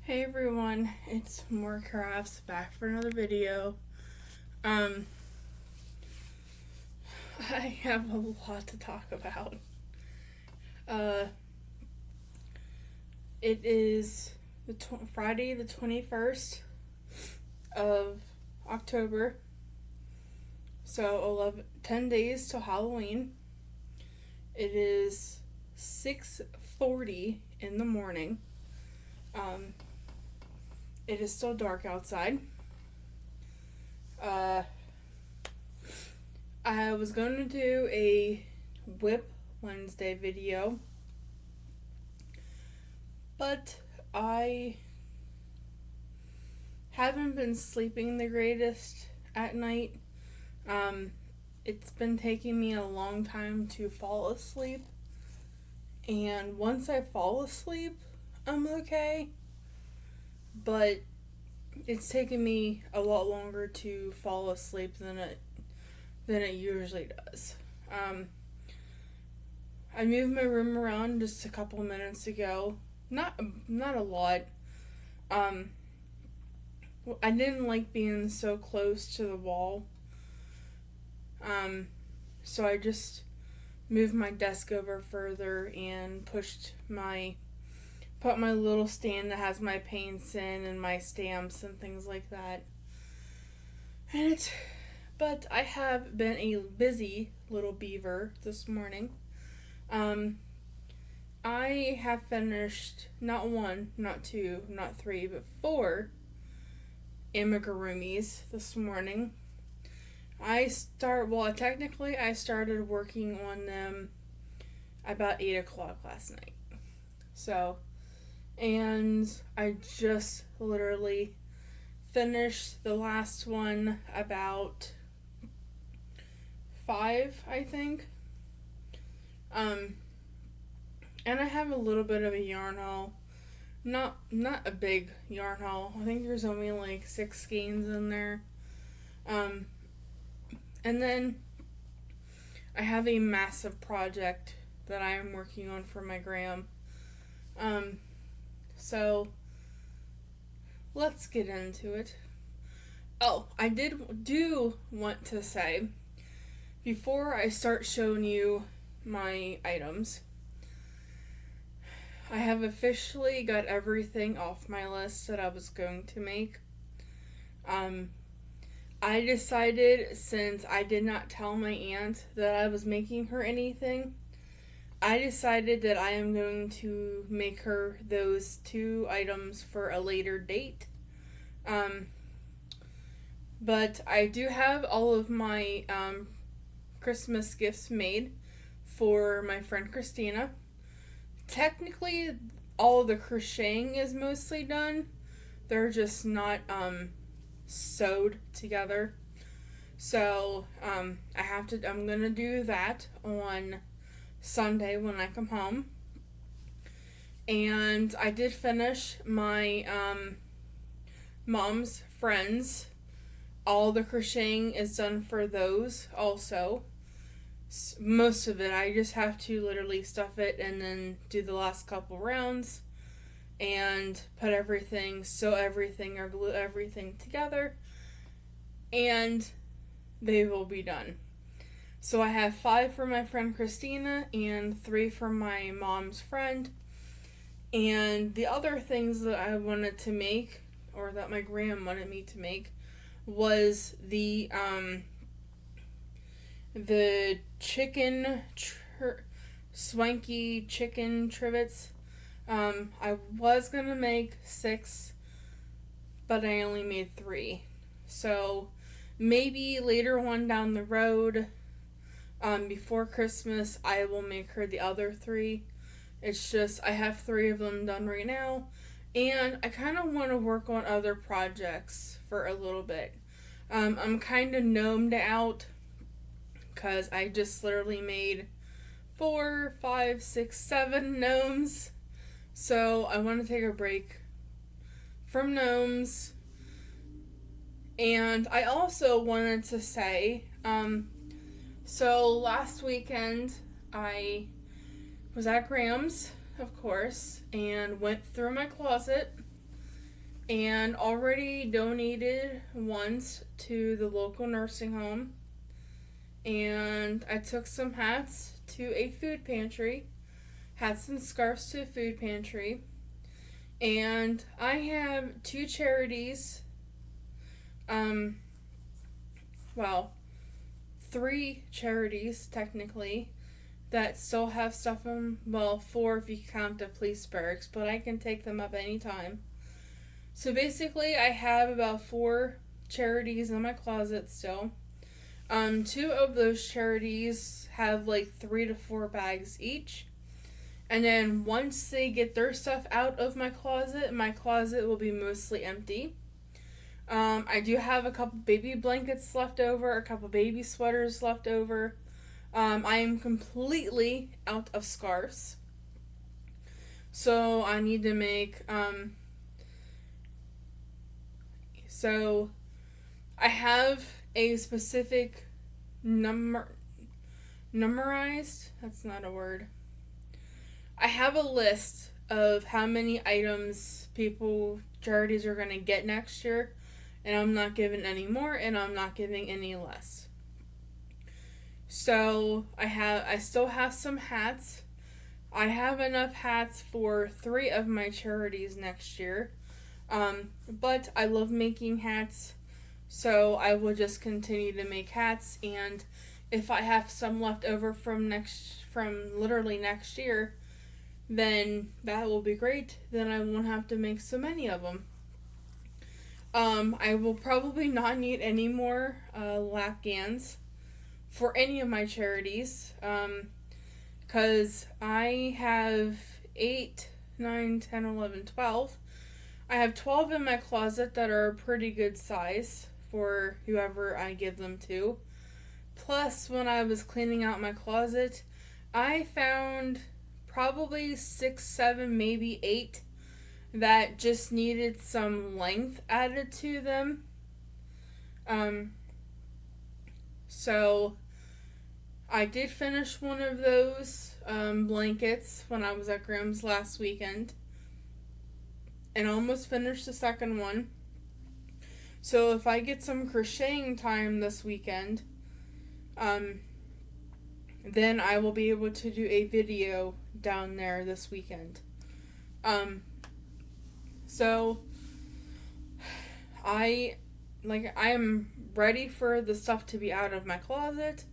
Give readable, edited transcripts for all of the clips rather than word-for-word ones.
Hey everyone, it's More Crafts back for another video. Um, I have a lot to talk about. Uh, it is Friday the 21st of October, so 10 days till Halloween. It is 6:40 in the morning. It is still dark outside. I was going to do a Whip Wednesday video, but I haven't been sleeping the greatest at night. It's been taking me a long time to fall asleep, and once I fall asleep, I'm okay, but it's taken me a lot longer to fall asleep than it usually does. I moved my room around just a couple minutes ago. Not a lot. I didn't like being so close to the wall. So I just moved my desk over further and put my little stand that has my paints in and my stamps and things like that. But I have been a busy little beaver this morning. I have finished not one, not two, not three, but four amigurumis this morning. Technically I started working on them about 8 o'clock last night. So, and I just literally finished the last one about 5, I think. And I have a little bit of a yarn haul. Not a big yarn haul. I think there's only like 6 skeins in there. And then I have a massive project that I am working on for my gram. So let's get into it. Oh, I do want to say, before I start showing you my items, I have officially got everything off my list that I was going to make. I decided, since I did not tell my aunt that I was making her anything, I decided that I am going to make her those 2 items for a later date. But I do have all of my Christmas gifts made for my friend Christina. Technically, all of the crocheting is mostly done. They're just not sewed together. So I'm gonna do that on Sunday when I come home. And I did finish my mom's friends. All the crocheting is done for those also. Most of it, I just have to literally stuff it and then do the last couple rounds and sew everything or glue everything together, and they will be done. So I have 5 for my friend Christina and 3 for my mom's friend. And the other things that I wanted to make, or that my gram wanted me to make, was the chicken swanky chicken trivets. I was gonna make 6, but I only made 3. So maybe later on down the road, before Christmas, I will make her the other 3. It's just I have 3 of them done right now, and I kind of want to work on other projects for a little bit. I'm kind of gnomed out because I just literally made 4, 5, 6, 7 gnomes. So I want to take a break from gnomes. And I also wanted to say, so last weekend I was at Gram's, of course, and went through my closet and already donated once to the local nursing home. And I took some hats to a food pantry, hats and scarves to a food pantry. And I have two charities, um, well, three charities technically, that still have stuff in, well, four if you count the police barracks, but I can take them up anytime. So basically, I have about four charities in my closet still. Two of those charities have like 3 to 4 bags each. And then once they get their stuff out of my closet will be mostly empty. I do have a couple baby blankets left over, a couple baby sweaters left over. I am completely out of scarves. So I need to make, so I have a specific numerized, that's not a word. I have a list of how many items charities are going to get next year, and I'm not giving any more, and I'm not giving any less. So I still have some hats. I have enough hats for 3 of my charities next year. But I love making hats, so I will just continue to make hats, and if I have some left over from literally next year, then that will be great. Then I won't have to make so many of them. I will probably not need any more Lapgans for any of my charities, because I have 8, 9, 10, 11, 12. I have 12 in my closet that are a pretty good size for whoever I give them to. Plus, when I was cleaning out my closet, I found probably 6, 7, maybe 8 that just needed some length added to them. So I did finish one of those blankets when I was at Grimm's last weekend, and almost finished the second one. So if I get some crocheting time this weekend, then I will be able to do a video down there this weekend. So I am ready for the stuff to be out of my closet.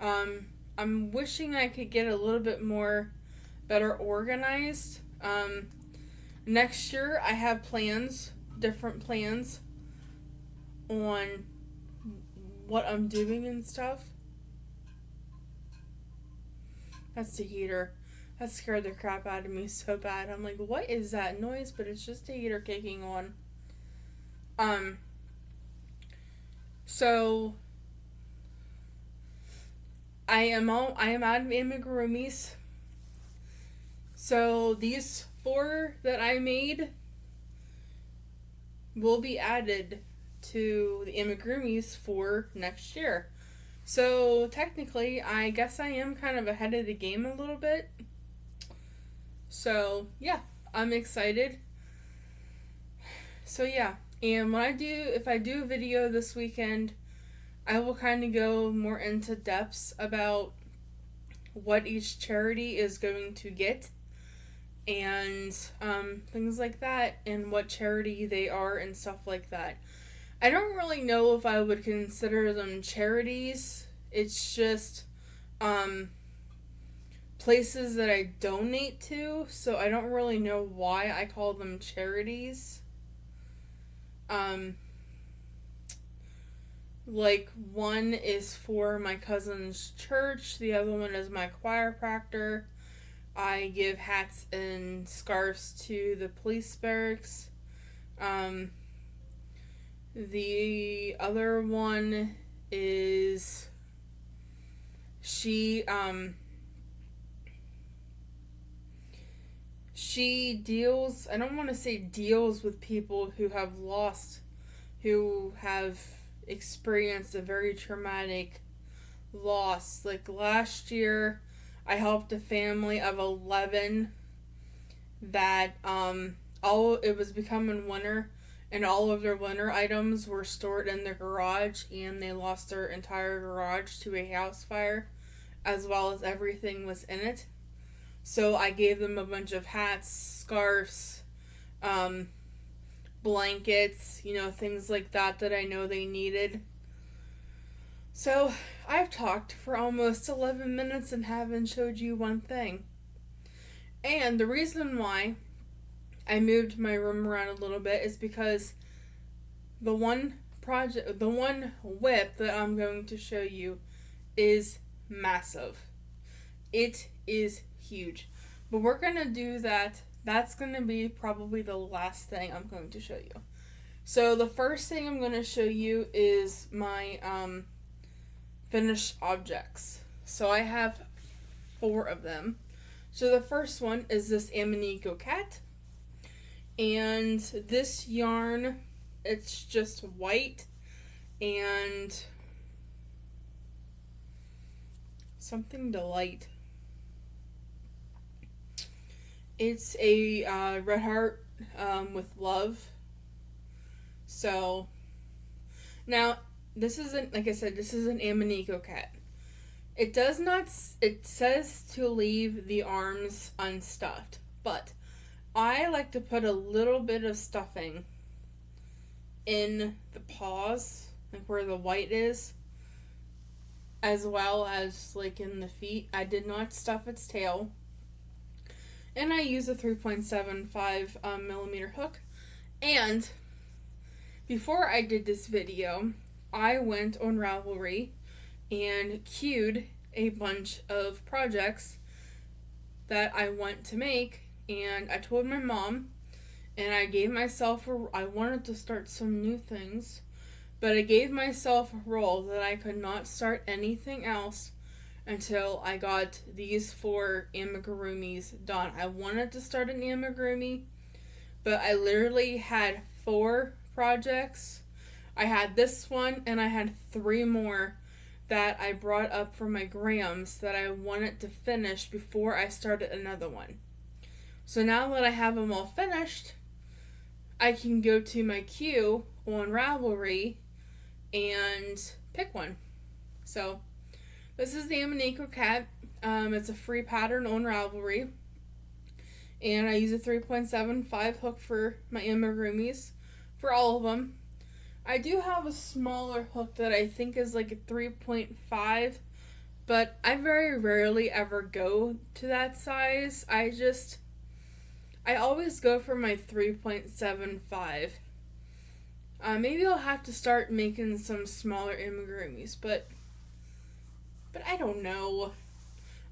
I'm wishing I could get a little bit more better organized. Next year I have different plans on what I'm doing and stuff. That's the heater. That scared the crap out of me so bad. I'm like, what is that noise? But it's just the heater kicking on. So I am out of amigurumis. So these 4 that I made will be added to the amigurumis for next year. So technically, I guess I am kind of ahead of the game a little bit. So yeah, I'm excited. So yeah, and if I do a video this weekend, I will kind of go more into depths about what each charity is going to get, and things like that, and what charity they are and stuff like that. I don't really know if I would consider them charities. It's just places that I donate to, so I don't really know why I call them charities. Like, one is for my cousin's church, the other one is my chiropractor. I give hats and scarves to the police barracks. The other one is she deals, I don't want to say deals with people who have experienced a very traumatic loss. Like last year, I helped a family of 11 that it was becoming winter, and all of their winter items were stored in their garage, and they lost their entire garage to a house fire, as well as everything was in it. So I gave them a bunch of hats, scarves, blankets, things like that I know they needed. So I've talked for almost 11 minutes and haven't showed you one thing. And the reason why I moved my room around a little bit is because the one whip that I'm going to show you is massive. It is huge. But we're going to do that. That's going to be probably the last thing I'm going to show you. So the first thing I'm going to show you is my finished objects. So I have 4 of them. So the first one is this Amanico cat. And this yarn, it's just white and something delight. It's a red heart with love. So now this isn't, like I said, this is an Amanico cat. It says to leave the arms unstuffed, but I like to put a little bit of stuffing in the paws, like where the white is, as well as like in the feet. I did not stuff its tail. And I use a 3.75 millimeter hook. And before I did this video, I went on Ravelry and queued a bunch of projects that I want to make. And I told my mom, and I gave myself I wanted to start some new things, but I gave myself a rule that I could not start anything else until I got these 4 amigurumis done. I wanted to start an amigurumi, but I literally had 4 projects. I had this one, and I had 3 more that I brought up for my grams that I wanted to finish before I started another one. So now that I have them all finished, I can go to my queue on Ravelry and pick one. So this is the Amanico cat. It's a free pattern on Ravelry. And I use a 3.75 hook for my amigurumis, for all of them. I do have a smaller hook that I think is like a 3.5, but I very rarely ever go to that size. I always go for my 3.75. Maybe I'll have to start making some smaller amigurumis, but I don't know.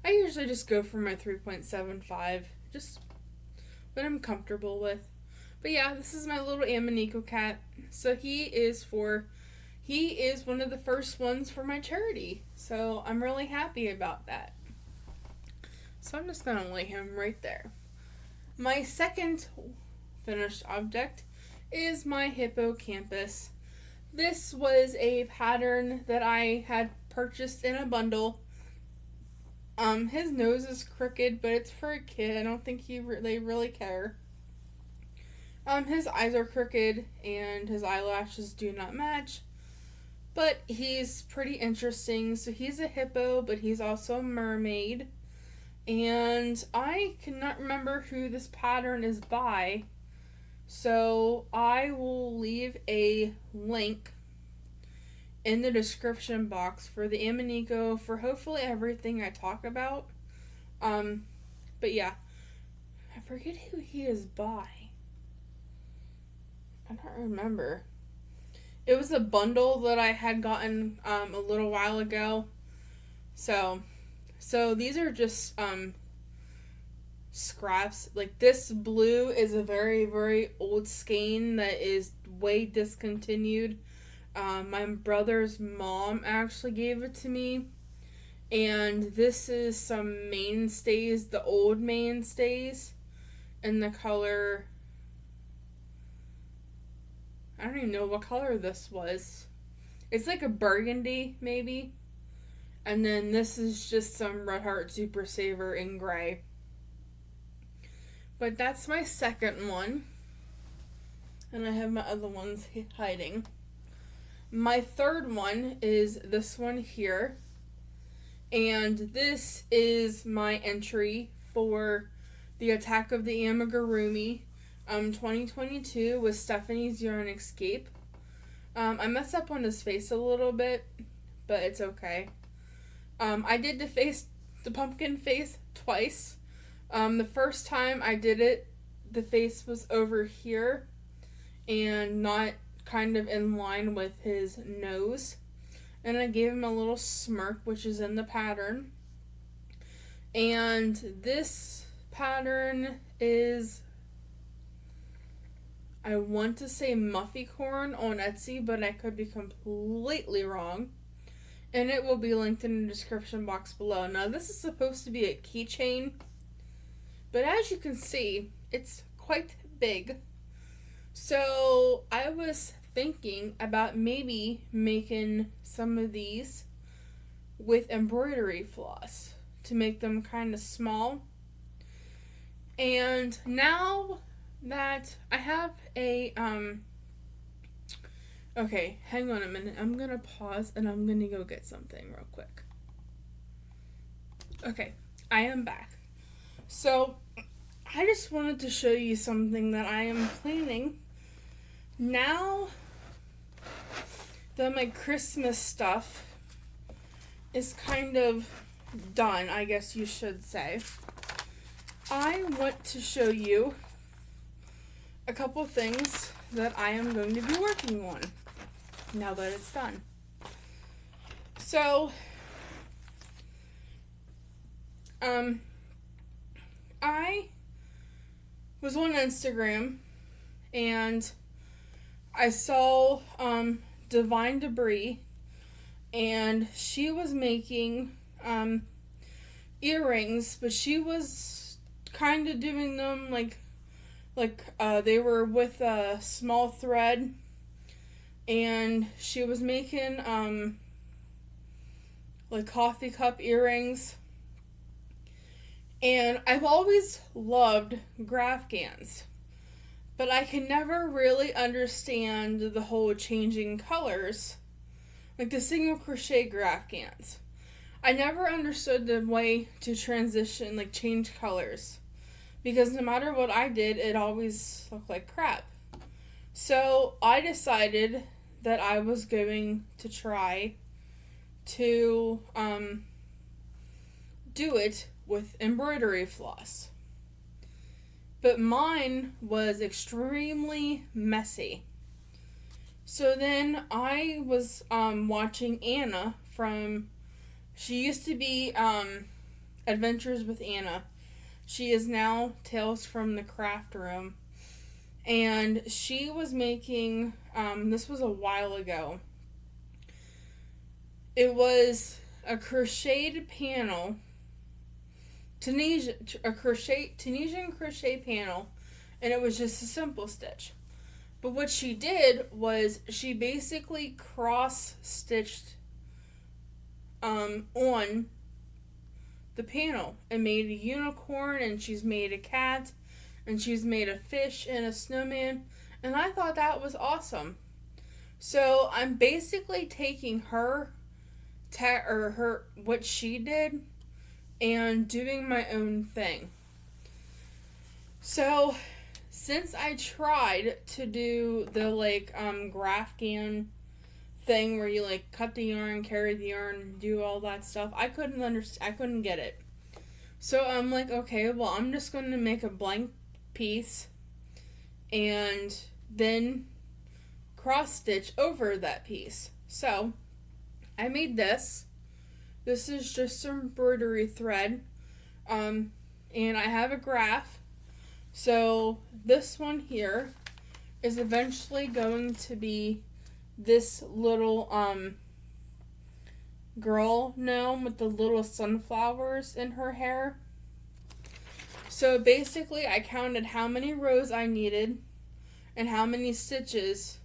I usually just go for my 3.75, just what I'm comfortable with. But yeah, this is my little Amanico cat. So he is one of the first ones for my charity. So I'm really happy about that. So I'm just going to lay him right there. My second finished object is my hippocampus. This was a pattern that I had purchased in a bundle. His nose is crooked, but it's for a kid. I don't think they really care. His eyes are crooked and his eyelashes do not match, but he's pretty interesting. So he's a hippo, but he's also a mermaid. And I cannot remember who this pattern is by, so I will leave a link in the description box for the Amanico for hopefully everything I talk about. But yeah, I forget who he is by. I don't remember. It was a bundle that I had gotten a little while ago. So these are just scraps. Like this blue is a very, very old skein that is way discontinued. My brother's mom actually gave it to me. And this is some mainstays, the old mainstays, in the color, I don't even know what color this was. It's like a burgundy, maybe. And then this is just some Red Heart Super Saver in gray. But that's my second one. and I have my other ones hiding. My third one is this one here, and this is my entry for the Attack of the Amigurumi 2022 with Stephanie's Yarn Escape. I messed up on his face a little bit, but it's okay. I did the pumpkin face twice. The first time I did it, the face was over here and not kind of in line with his nose. And I gave him a little smirk, which is in the pattern. And this pattern is, I want to say Muffycorn on Etsy, but I could be completely wrong. And it will be linked in the description box below. Now, this is supposed to be a keychain, but as you can see, it's quite big. So I was thinking about maybe making some of these with embroidery floss to make them kind of small. And now that I have a okay, hang on a minute. I'm gonna pause and I'm gonna go get something real quick. Okay, I am back. So I just wanted to show you something that I am planning. Now that my Christmas stuff is kind of done, I guess you should say, I want to show you a couple things that I am going to be working on now that it's done. So, I was on Instagram and I saw Divine Debris, and she was making earrings, but she was kind of doing them like they were with a small thread, and she was making like coffee cup earrings. And I've always loved Grafgans, but I can never really understand the whole changing colors, like the single crochet Grafgans. I never understood the way to transition, like change colors, because no matter what I did, it always looked like crap. So I decided that I was going to try to do it with embroidery floss. But mine was extremely messy. So then I was watching Anna from, she used to be Adventures with Anna. She is now Tales from the Craft Room. And she was making, this was a while ago. It was a crocheted panel, Tunisian crochet panel, and it was just a simple stitch. But what she did was she basically cross-stitched on the panel and made a unicorn, and she's made a cat, and she's made a fish and a snowman, and I thought that was awesome. So I'm basically taking what she did and doing my own thing. So since I tried to do the Grafgan thing where you like cut the yarn, carry the yarn, do all that stuff, I couldn't get it. So I'm like, okay, well, I'm just going to make a blank piece and then cross stitch over that piece. So I made this. This is just some embroidery thread. And I have a graph. So this one here is eventually going to be this little girl gnome with the little sunflowers in her hair. So basically I counted how many rows I needed and how many stitches,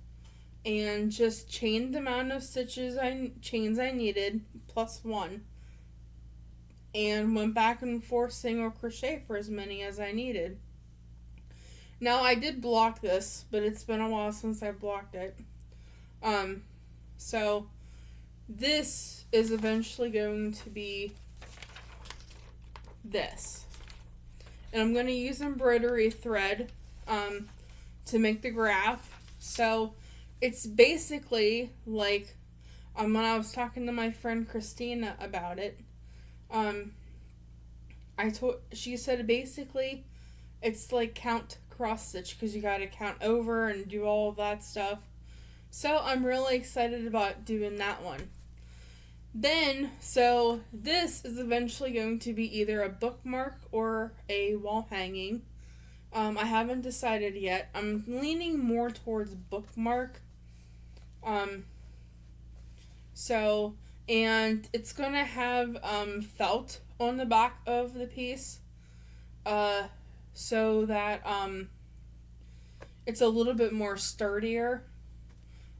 and just chained the amount of chains I needed plus one, and went back and forth single crochet for as many as I needed. Now, I did block this, but it's been a while since I blocked it. So this is eventually going to be this. And I'm going to use embroidery thread to make the graph. So it's basically like when I was talking to my friend Christina about it, she said basically it's like count cross stitch because you got to count over and do all of that stuff. So I'm really excited about doing that one. Then, so this is eventually going to be either a bookmark or a wall hanging. I haven't decided yet. I'm leaning more towards bookmark. And it's going to have felt on the back of the piece. So that it's a little bit more sturdier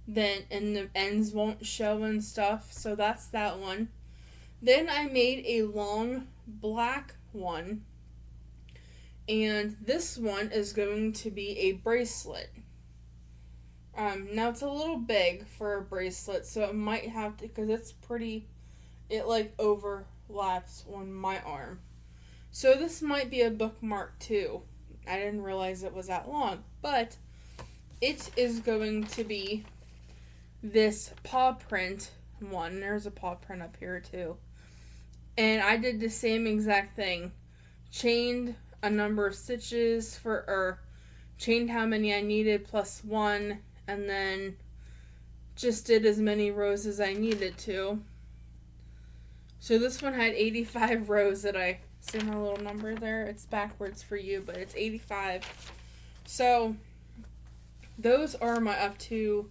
and the ends won't show and stuff. So that's that one. Then I made a long black one. And this one is going to be a bracelet. Now it's a little big for a bracelet, so it might have to, because it like overlaps on my arm. So this might be a bookmark too. I didn't realize it was that long, but it is going to be this paw print one. There's a paw print up here too. And I did the same exact thing. Chained a number of stitches chained how many I needed plus one, and then just did as many rows as I needed to. So this one had 85 rows that I see my little number there. It's backwards for you, but it's 85. So those are my up to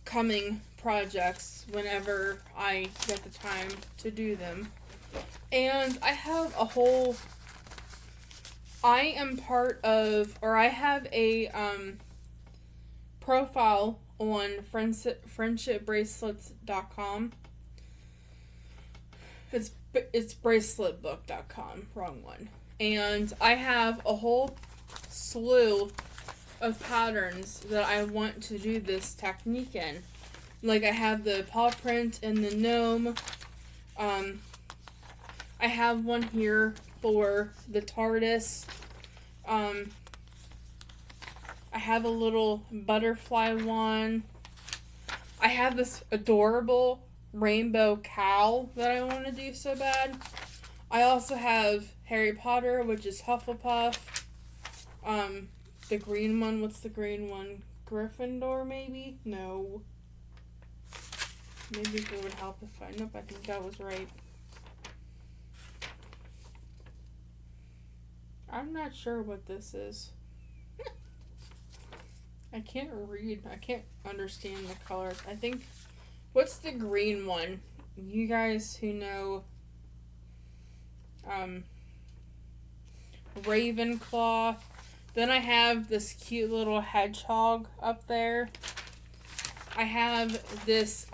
coming projects whenever I get the time to do them. And I have I have a profile on friendshipbracelets.com. It's braceletbook.com, wrong one. And I have a whole slew of patterns that I want to do this technique in. Like I have the paw print and the gnome. I have one here for the TARDIS. I have a little butterfly one. I have this adorable rainbow cow that I want to do so bad. I also have Harry Potter, which is Hufflepuff. The green one, what's the green one? Gryffindor, maybe? No. Maybe it would help if I think that was right. I'm not sure what this is. I can't read. I can't understand the colors. I think, what's the green one? You guys who know, Ravenclaw. Then I have this cute little hedgehog up there. I have this,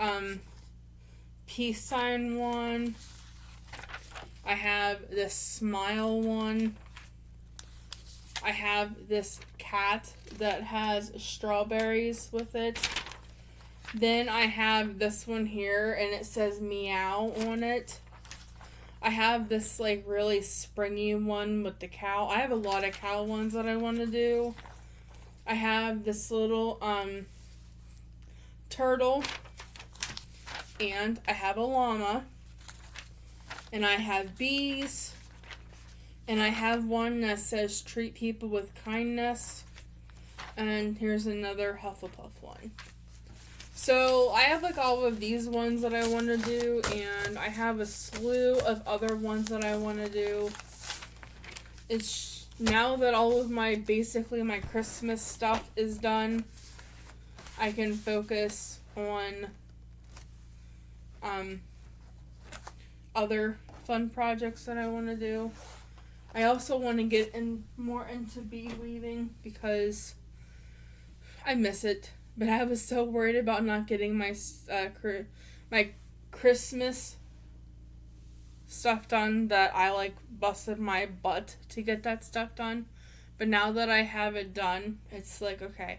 peace sign one. I have this smile one. I have this cat that has strawberries with it. Then I have this one here, and it says meow on it. I have this, like, really springy one with the cow. I have a lot of cow ones that I want to do. I have this little, turtle. And I have a llama. And I have bees. And I have one that says treat people with kindness. And here's another Hufflepuff one. So I have like all of these ones that I want to do. And I have a slew of other ones that I want to do. It's now that all of basically my Christmas stuff is done, I can focus on other fun projects that I want to do. I also want to get more into bead weaving because I miss it. But I was so worried about not getting my Christmas stuff done that I like busted my butt to get that stuff done. But now that I have it done, it's like, okay,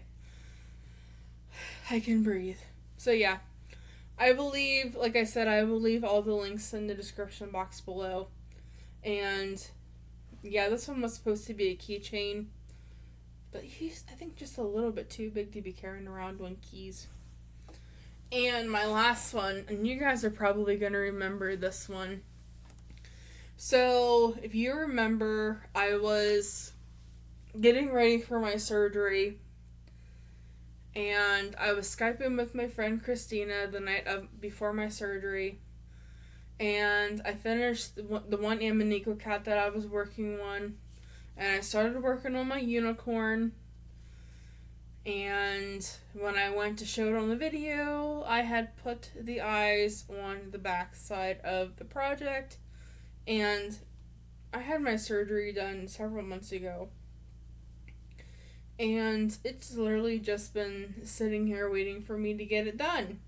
I can breathe. So yeah, I believe, like I said, I will leave all the links in the description box below. And yeah, this one was supposed to be a keychain, but he's, I think, just a little bit too big to be carrying around on keys. And my last one, and you guys are probably going to remember this one. So, if you remember, I was getting ready for my surgery, and I was Skyping with my friend Christina the night before my surgery, and I finished the one Amanico cat that I was working on, and I started working on my unicorn. And when I went to show it on the video, I had put the eyes on the back side of the project, and I had my surgery done several months ago. And it's literally just been sitting here waiting for me to get it done.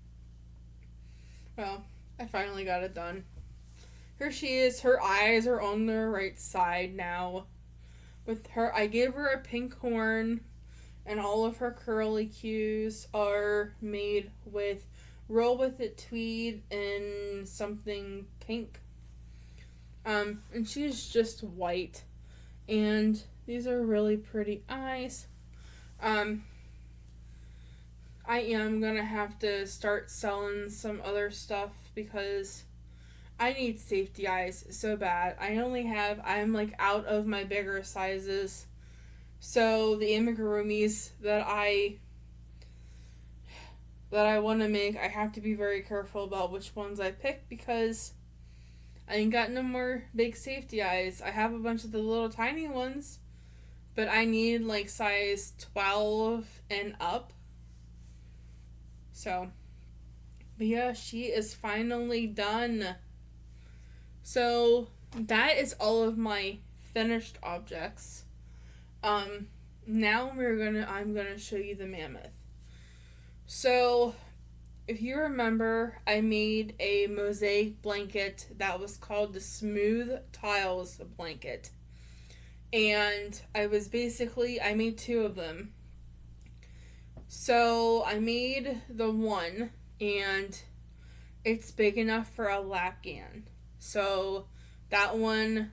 Well, I finally got it done. Here she is. Her eyes are on the right side now. With her, I gave her a pink horn, and all of her curly cues are made with Roll With It tweed and something pink. And she's just white. And these are really pretty eyes. I am gonna have to start selling some other stuff because I need safety eyes so bad. I'm like out of my bigger sizes. So the amigurumis that I want to make, I have to be very careful about which ones I pick because I ain't got no more big safety eyes. I have a bunch of the little tiny ones, but I need like size 12 and up. So, but yeah, she is finally done. So that is all of my finished objects. Now I'm gonna show you the mammoth. So, if you remember, I made a mosaic blanket that was called the Smooth Tiles blanket. And I made two of them. So, I made the one, and it's big enough for a Lapgan. So, that one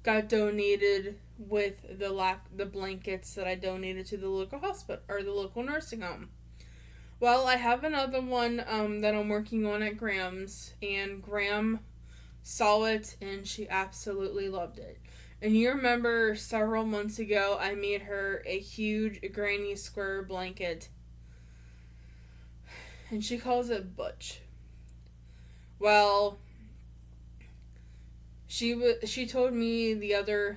got donated with the blankets that I donated to the local hospital or the local nursing home. Well, I have another one that I'm working on at Graham's, and Graham saw it and she absolutely loved it. And you remember several months ago I made her a huge granny square blanket, and she calls it Butch. Well, she told me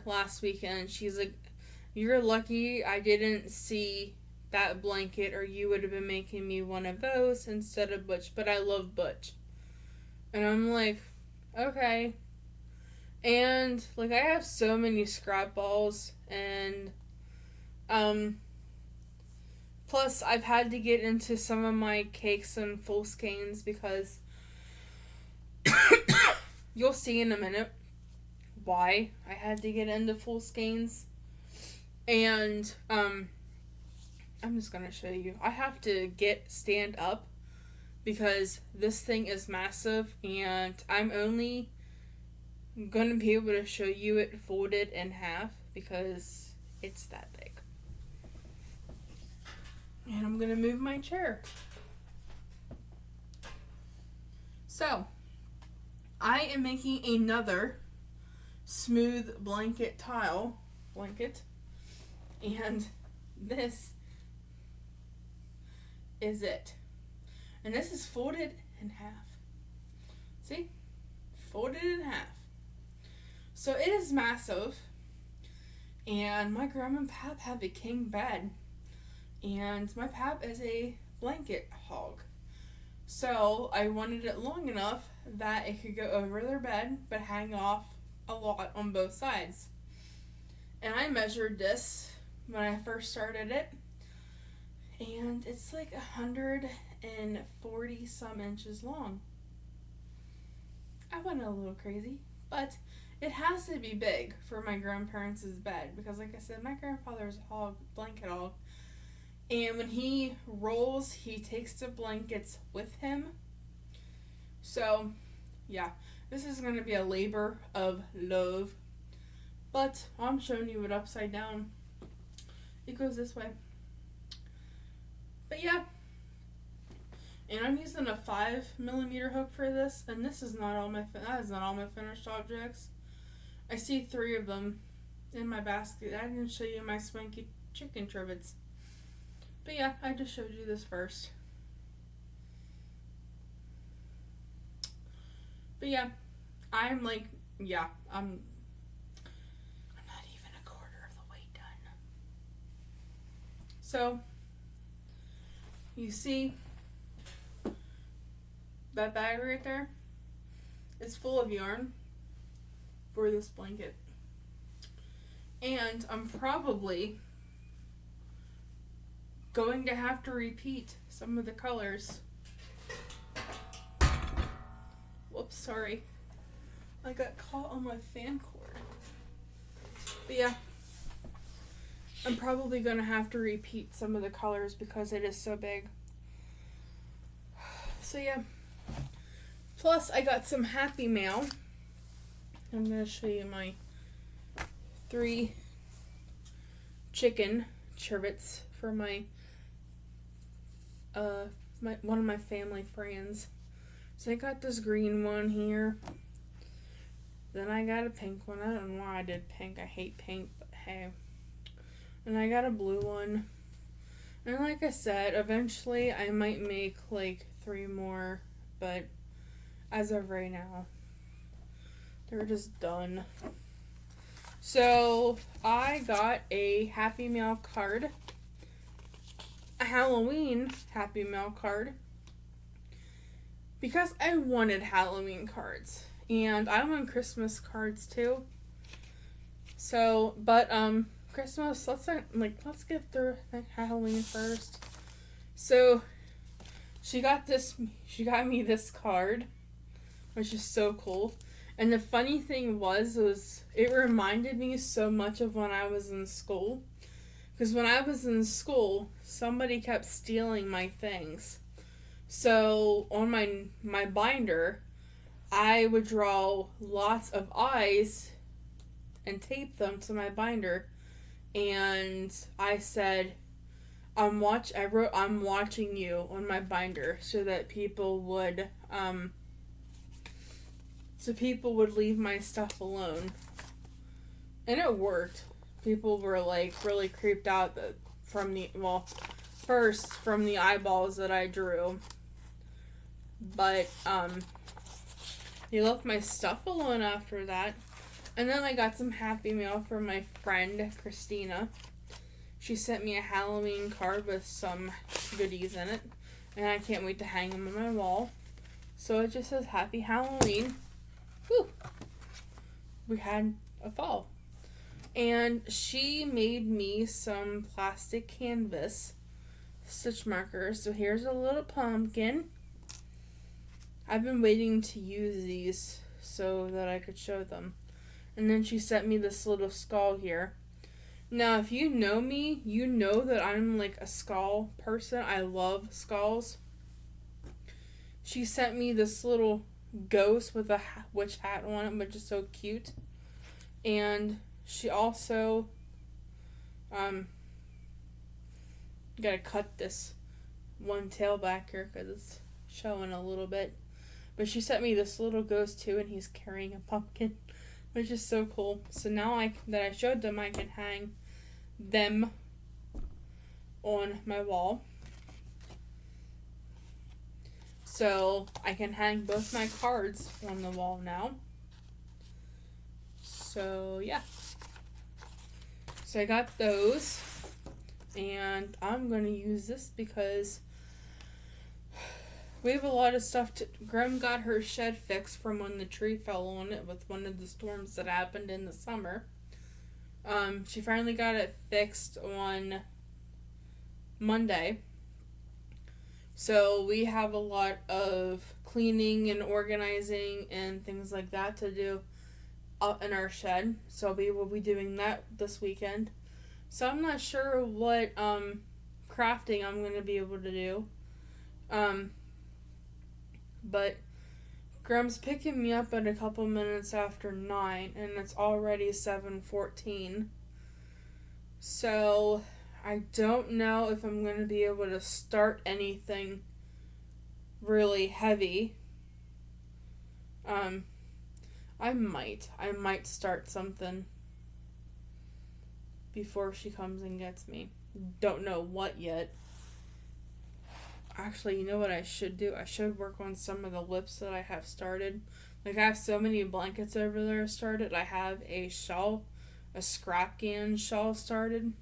last weekend, she's like, "You're lucky I didn't see that blanket, or you would have been making me one of those instead of Butch, but I love Butch." And I'm like, okay. And like, I have so many scrap balls, and plus I've had to get into some of my cakes and full skeins because you'll see in a minute why I had to get into full skeins. And I'm just gonna show you. I have to stand up because this thing is massive, and I'm only gonna be able to show you it folded in half because it's that big. And I'm gonna move my chair. So, I am making another smooth blanket, and this is it. And this is folded in half. See? Folded in half. So it is massive. And my grandma and pap have a king bed. And my pap is a blanket hog. So I wanted it long enough that it could go over their bed but hang off a lot on both sides. And I measured this when I first started it, and it's like 140 some inches long. I went a little crazy, but It has to be big for my grandparents' bed because, like I said, my grandfather's a hog, blanket hog. And when he rolls, he takes the blankets with him. So, yeah, this is going to be a labor of love. But I'm showing you it upside down. It goes this way. But yeah. And I'm using a 5mm hook for this. And this is not all that is not all my finished objects. I see 3 of them in my basket. I didn't show you my swanky chicken trivets. But yeah, I just showed you this first. But yeah, I'm not even a quarter of the way done. So, you see that bag right there? It's full of yarn for this blanket. And I'm probably going to have to repeat some of the colors. Whoops, sorry. I got caught on my fan cord. But yeah, I'm probably going to have to repeat some of the colors because it is so big. So yeah. Plus, I got some Happy Mail. I'm going to show you my 3 chicken trivets for my one of my family friends. So I got this green one here. Then I got a pink one. I don't know why I did pink. I hate pink, but hey. And I got a blue one. And like I said, eventually I might make like 3 more, but as of right now, they're just done. So I got a Happy Meal card, a Halloween Happy Meal card, because I wanted Halloween cards, and I want Christmas cards too. So, but Christmas, let's get through Halloween first. So she got me this card, which is so cool. And the funny thing was it reminded me so much of when I was in school. Because when I was in school, somebody kept stealing my things. So on my binder, I would draw lots of eyes and tape them to my binder. And I said, I wrote, "I'm watching you" on my binder so that people would leave my stuff alone. And it worked. People were like really creeped out from the eyeballs that I drew. But they left my stuff alone after that. And then I got some Happy Meal from my friend Christina. She sent me a Halloween card with some goodies in it. And I can't wait to hang them on my wall. So it just says Happy Halloween. Whew. We had a fall. And she made me some plastic canvas stitch markers. So here's a little pumpkin. I've been waiting to use these so that I could show them. And then she sent me this little skull here. Now, if you know me, you know that I'm like a skull person. I love skulls. She sent me this little ghost with a witch hat on it, which is so cute. And she also gotta cut this one tail back here because it's showing a little bit. But she sent me this little ghost too, and he's carrying a pumpkin, which is so cool. So now that I showed them, I can hang them on my wall. So I can hang both my cards on the wall now. So yeah. So I got those. And I'm going to use this because we have a lot of stuff Grim got her shed fixed from when the tree fell on it with one of the storms that happened in the summer. She finally got it fixed on Monday. So we have a lot of cleaning and organizing and things like that to do. up in our shed, so we will be doing that this weekend. So I'm not sure what crafting I'm going to be able to do. But Graham's picking me up at a couple minutes after 9, and it's already 7:14. So I don't know if I'm going to be able to start anything really heavy. I might start something before she comes and gets me. Don't know what yet. Actually, you know what I should do? I should work on some of the lips that I have started. Like, I have so many blankets over there started. I have a shawl, a scrap can shawl started.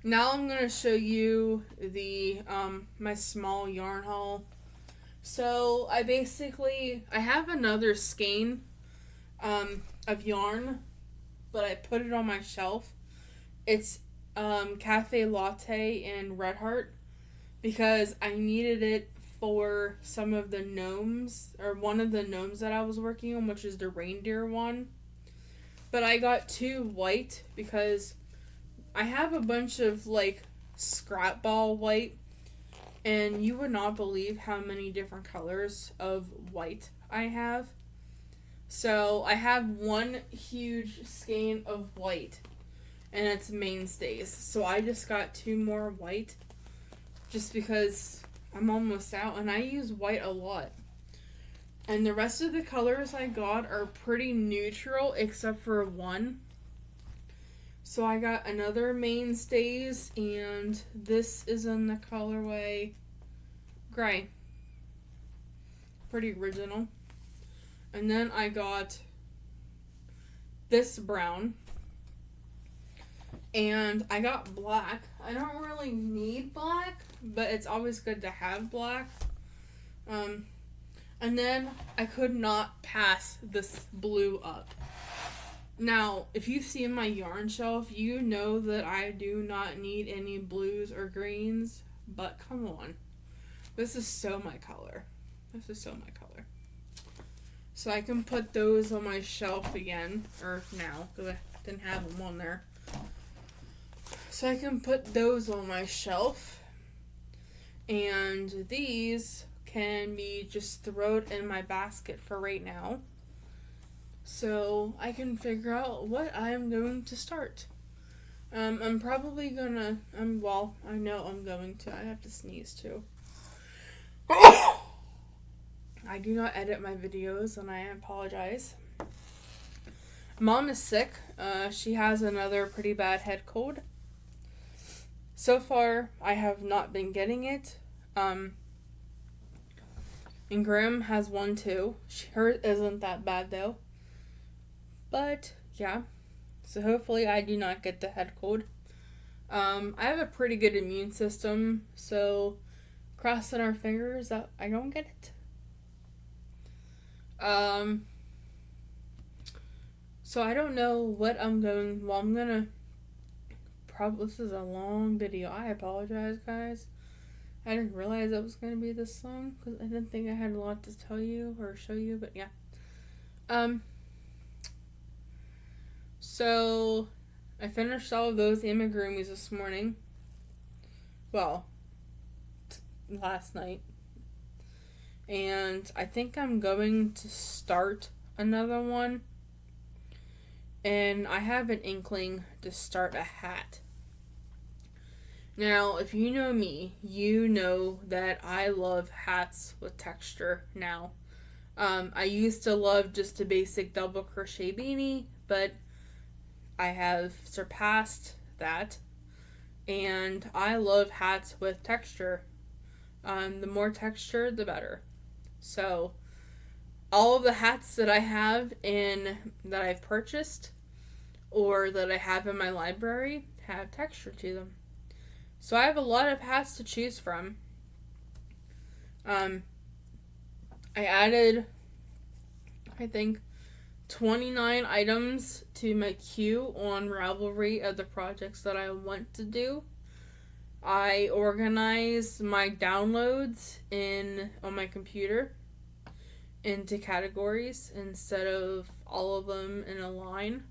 Now I'm going to show you the my small yarn haul. So I have another skein of yarn, but I put it on my shelf. It's Cafe Latte and Red Heart, because I needed it for some of the gnomes, or one of the gnomes that I was working on, which is the reindeer one. But I got 2 white because I have a bunch of like scrap ball white, and you would not believe how many different colors of white I have. So I have one huge skein of white, and it's mainstays. So I just got 2 more white, just because I'm almost out, and I use white a lot. And the rest of the colors I got are pretty neutral, except for one. So I got another mainstays, and this is in the colorway gray. Pretty original. And then I got this brown. And I got black. I don't really need black, but it's always good to have black. And then I could not pass this blue up. Now, if you've seen my yarn shelf, you know that I do not need any blues or greens, but come on. This is so my color. So I can put those on my shelf again, or now, because I didn't have them on there. So I can put those on my shelf, and these can be just thrown in my basket for right now, so I can figure out what I'm going to start. I'm probably gonna, I know I'm going to, I have to sneeze too. I do not edit my videos, and I apologize. Mom is sick. She has another pretty bad head cold. So far, I have not been getting it. And Graham has one too. Hers isn't that bad though. But, yeah. So hopefully I do not get the head cold. I have a pretty good immune system, so crossing our fingers that I don't get it. So I don't know what I'm gonna this is a long video. I apologize, guys. I didn't realize it was gonna be this long, because I didn't think I had a lot to tell you or show you, but yeah. So I finished all of those amigurumis this morning. Well, last night. And I think I'm going to start another one. And I have an inkling to start a hat. Now, if you know me, you know that I love hats with texture now. I used to love just a basic double crochet beanie, but I have surpassed that. And I love hats with texture. The more texture, the better. So, all of the hats that I have that I've purchased, or that I have in my library, have texture to them. So I have a lot of hats to choose from. I added, I think, 29 items to my queue on Ravelry of the projects that I want to do. I organized my downloads on my computer, into categories instead of all of them in a line.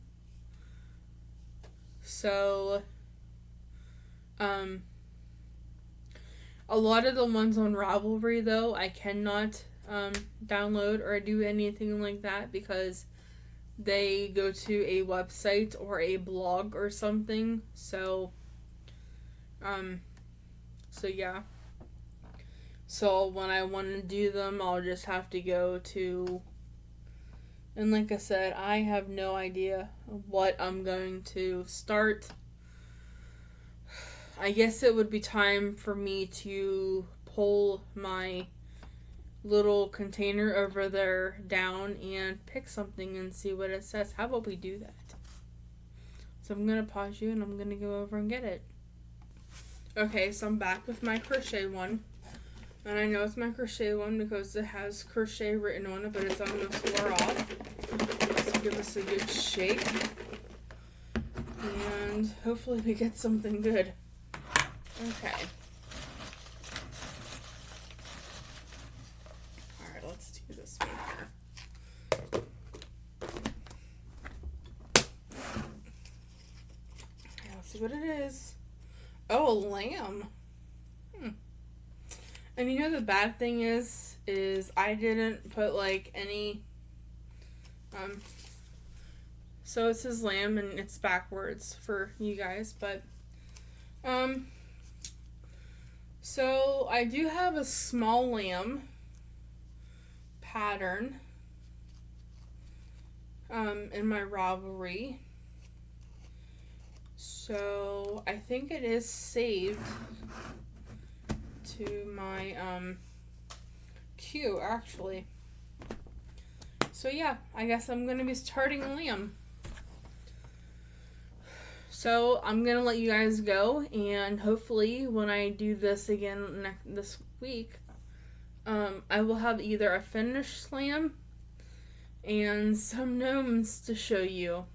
So, a lot of the ones on Ravelry, though, I cannot download or do anything like that because they go to a website or a blog or something. So yeah. So when I want to do them, I'll just have to go to, and like I said, I have no idea what I'm going to start. I guess it would be time for me to pull my little container over there down and pick something and see what it says. How about we do that? So I'm going to pause you and I'm going to go over and get it. Okay, so I'm back with my crochet one. And I know it's my crochet one because it has crochet written on it, but it's almost wore off. So give us a good shake. And hopefully we get something good. Okay. Alright, let's do this one here. Let's see what it is. Oh, a lamb. And you know the bad thing is I didn't put like any, so it says lamb and it's backwards for you guys, but, so I do have a small lamb pattern, in my Ravelry. So I think it is saved to my queue actually. So yeah, I guess I'm gonna be starting a lamb. So I'm gonna let you guys go, and hopefully when I do this again this week, I will have either a finished lamb and some gnomes to show you.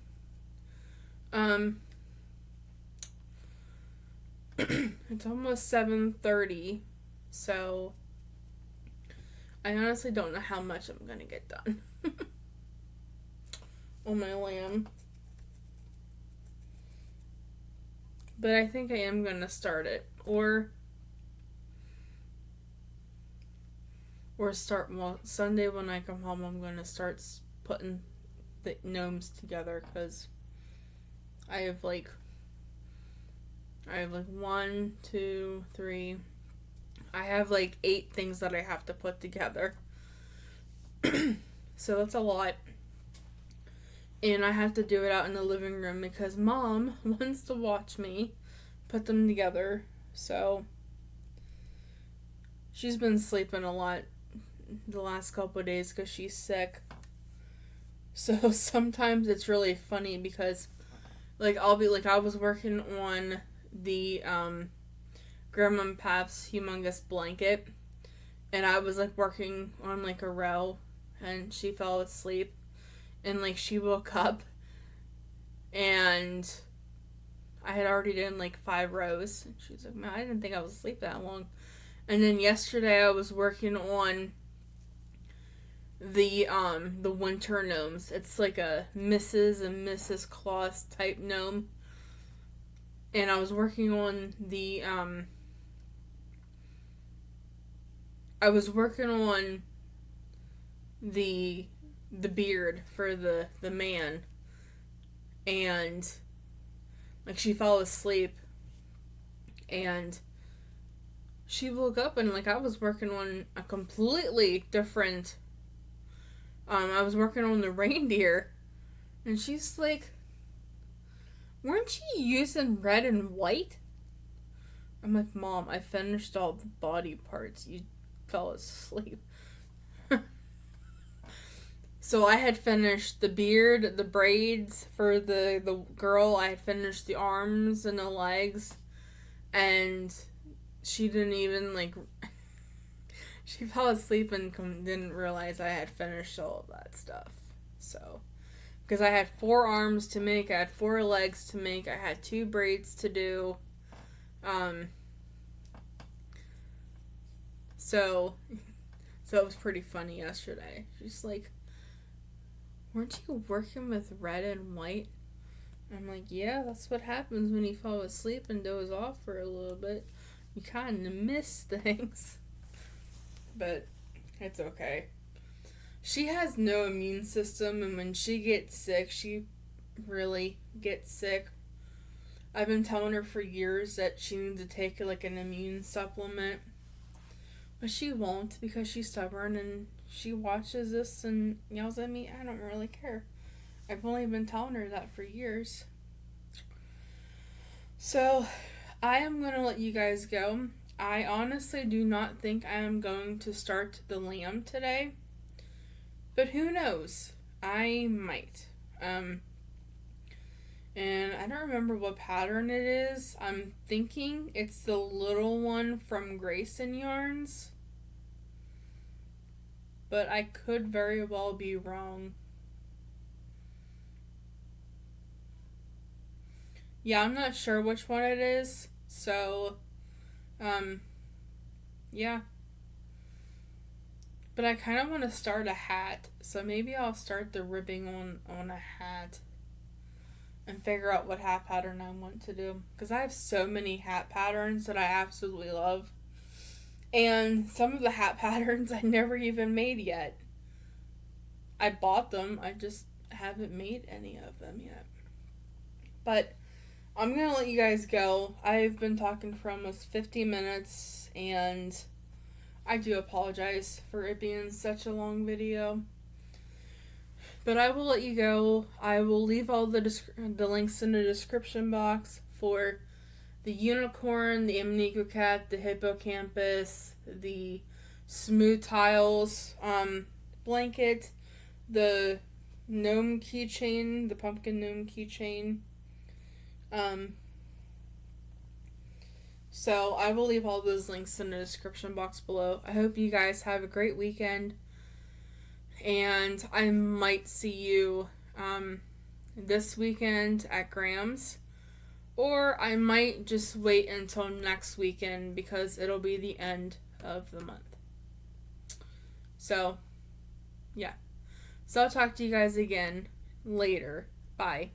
It's almost 7:30, so I honestly don't know how much I'm gonna get done on my lamb. But I think I am gonna start it, or start, well, Sunday when I come home, I'm gonna start putting the gnomes together, because I have like 1, 2, 3. I have like 8 things that I have to put together. So that's a lot. And I have to do it out in the living room because Mom wants to watch me put them together. So she's been sleeping a lot the last couple of days because she's sick. So sometimes it's really funny because like I was working on the Grandma and Pap's humongous blanket, and I was like working on like a row, and she fell asleep, and like she woke up and I had already done like 5 rows, and she's like, man, I didn't think I was asleep that long. And then yesterday I was working on the winter gnomes. It's like a Mrs. and Mrs. Claus type gnome. And I was working on the beard for the man, and like she fell asleep and she woke up, and like I was working on a completely different I was working on the reindeer, and she's like, weren't you using red and white? I'm like, Mom, I finished all the body parts. You fell asleep. So I had finished the beard, the braids for the girl. I had finished the arms and the legs. And she didn't even, like... She fell asleep and didn't realize I had finished all of that stuff. So... Because I had 4 arms to make, I had 4 legs to make, I had 2 braids to do. So So it was pretty funny yesterday. She's like, weren't you working with red and white? I'm like, yeah, that's what happens when you fall asleep and doze off for a little bit. You kind of miss things. But it's okay. She has no immune system, and when she gets sick, she really gets sick. I've been telling her for years that she needs to take like an immune supplement, but she won't because she's stubborn and she watches this and yells at me. I don't really care. I've only been telling her that for years. So, I am going to let you guys go. I honestly do not think I am going to start the lamb today, but who knows? I might. And I don't remember what pattern it is. I'm thinking it's the little one from Grayson Yarns. But I could very well be wrong. Yeah, I'm not sure which one it is. So, yeah. But I kind of want to start a hat. So maybe I'll start the ribbing on a hat. And figure out what hat pattern I want to do. Because I have so many hat patterns that I absolutely love. And some of the hat patterns I never even made yet. I bought them, I just haven't made any of them yet. But I'm going to let you guys go. I've been talking for almost 50 minutes. And I do apologize for it being such a long video. But I will let you go. I will leave all the links in the description box for the unicorn, the Amigo cat, the hippocampus, the smooth tiles blanket, the gnome keychain, the pumpkin gnome keychain. So I will leave all those links in the description box below. I hope you guys have a great weekend. And I might see you this weekend at Graham's. Or I might just wait until next weekend because it'll be the end of the month. So, yeah. So I'll talk to you guys again later. Bye.